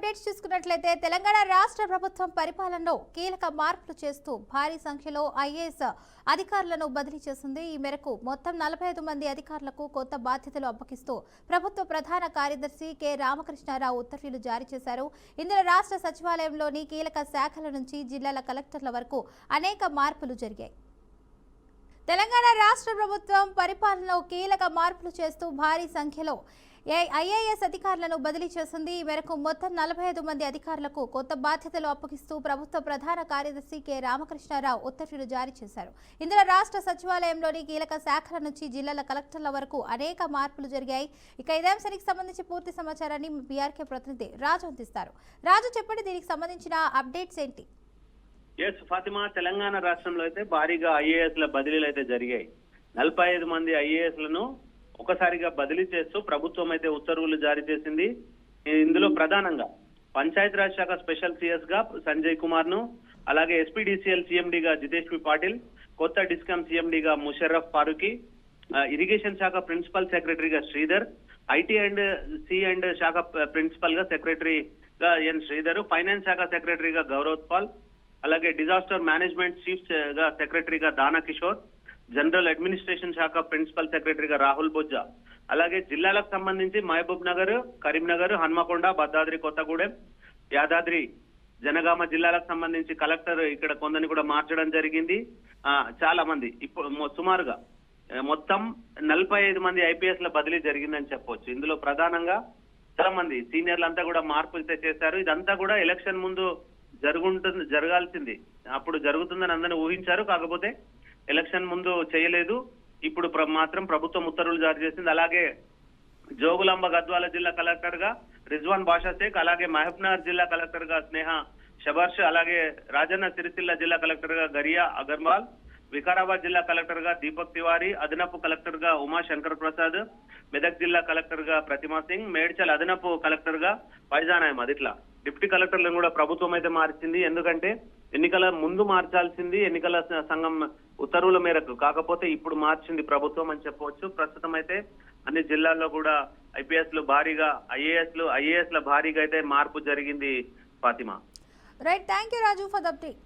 Updates చూసుకున్నట్లయితే తెలంగాణ రాష్ట్ర ప్రభుత్వం పరిపాలనలో కీలక మార్పులు చేస్తూ భారీ సంఖ్యలో ఐఏఎస్ అధికారులను బదిలీ చేసింది. ఈ మేరకు మొత్తం 45 మంది అధికారులకు కొత్త బాధ్యతలు అప్పగిస్తూ ప్రభుత్వ ప్రధాన కార్యదర్శి కె రామకృష్ణారావు ఉత్తర్వులు జారీ చేశారు. ఇందులో రాష్ట్ర సచివాలయంలోని కీలక శాఖల నుంచి జిల్లాల కలెక్టర్ల వరకు అనేక మార్పులు జరిగాయి. తెలంగాణ రాష్ట్ర ప్రభుత్వం పరిపాలనలో కీలక మార్పులు చేస్తూ భారీ సంఖ్యలో ఐఏఎస్ అధికారులను బదిలీ చేసింది. ఈ మేరకు మొత్తం 45 మంది అధికారులకు కొత్త బాధ్యతలు అప్పగిస్తూ ప్రభుత్వ ప్రధాన కార్యదర్శి కె రామకృష్ణారావు ఉత్తర్వులు జారీ చేశారు. ఇందులో రాష్ట్ర సచివాలయంలోని కీలక శాఖల నుంచి జిల్లాల కలెక్టర్ల వరకు అనేక మార్పులు జరిగాయి. ఇక ఇదే అంశానికి సంబంధించి పూర్తి సమాచారాన్ని బీఆర్కే ప్రతినిధి రాజు అందిస్తారు. రాజు, చెప్పండి, దీనికి సంబంధించిన అప్డేట్స్ ఏంటి? ఫాతిమా, తెలంగాణ రాష్ట్రంలో అయితే భారీగా ఐఏఎస్ల బదిలీలు అయితే జరిగాయి. 45 మంది ఐఏఎస్లను ఒకసారిగా బదిలీ చేస్తూ ప్రభుత్వం అయితే ఉత్తర్వులు జారీ చేసింది. ఇందులో ప్రధానంగా పంచాయతీరాజ్ శాఖ స్పెషల్ సిఎస్ గా సంజయ్ కుమార్ ను, అలాగే ఎస్పీడీసీఎల్ సిఎండిగా జితేష్ పి పాటిల్, కొత్త డిస్కామ్ సిఎండిగా ముషర్రఫ్ ఫారూకి, ఇరిగేషన్ శాఖ ప్రిన్సిపల్ సెక్రటరీగా శ్రీధర్, ఐటీ అండ్ శాఖ ప్రిన్సిపల్ గా సెక్రటరీగా ఎన్ శ్రీధర్, ఫైనాన్స్ శాఖ సెక్రటరీగా గౌరవ్ పాల్, అలాగే డిజాస్టర్ మేనేజ్మెంట్ చీఫ్ గా సెక్రటరీగా దానా కిషోర్, జనరల్ అడ్మినిస్ట్రేషన్ శాఖ ప్రిన్సిపల్ సెక్రటరీగా రాహుల్ బొజ్జా, అలాగే జిల్లాలకు సంబంధించి మహబూబ్ నగర్, కరీంనగర్, హన్మకొండ, భద్రాద్రి కొత్తగూడెం, యాదాద్రి, జనగామ జిల్లాలకు సంబంధించి కలెక్టర్ ఇక్కడ కొందరిని కూడా మార్చడం జరిగింది. చాలా మంది ఇప్పుడు సుమారుగా మొత్తం 45 మంది ఐపీఎస్ ల బదిలీ జరిగిందని చెప్పొచ్చు. ఇందులో ప్రధానంగా చాలా మంది సీనియర్లంతా కూడా మార్పులు అయితే చేశారు. ఇదంతా కూడా ఎలక్షన్ ముందు జరగాల్సింది, అప్పుడు జరుగుతుందని అందరినీ ఊహించారు. కాకపోతే ఎలక్షన్ ముందు చేయలేదు. ఇప్పుడు మాత్రం ప్రభుత్వం ఉత్తర్వులు జారీ చేసింది. అలాగే జోగులాంబ గద్వాల జిల్లా కలెక్టర్ గా రిజ్వాన్ బాషా షేక్, అలాగే మహబూబ్నగర్ జిల్లా కలెక్టర్ గా స్నేహ షబర్ష్, అలాగే రాజన్న సిరిసిల్ల జిల్లా కలెక్టర్ గా గరియా అగర్వాల్, వికారాబాద్ జిల్లా కలెక్టర్ గా దీపక్ తివారీ, అదనపు కలెక్టర్ గా ఉమా శంకర్ ప్రసాద్, మెదక్ జిల్లా కలెక్టర్ గా ప్రతిమా సింగ్, మేడ్చల్ అదనపు కలెక్టర్ గా ఫైజాన్ అహ్మద్. ఇట్లా డిప్యూటీ కలెక్టర్లను కూడా ప్రభుత్వం అయితే మార్చింది. ఎందుకంటే ఎన్నికల ముందు మార్చాల్సింది ఎన్నికల సంఘం ఉత్తర్వుల మేరకు, కాకపోతే ఇప్పుడు మార్చింది ప్రభుత్వం అని చెప్పవచ్చు. ప్రస్తుతం అయితే అన్ని జిల్లాల్లో కూడా ఐపీఎస్ లు భారీగా ఐఏఎస్ ల భారీగా అయితే మార్పు జరిగింది. Fatima, right, thank you Raju for the update.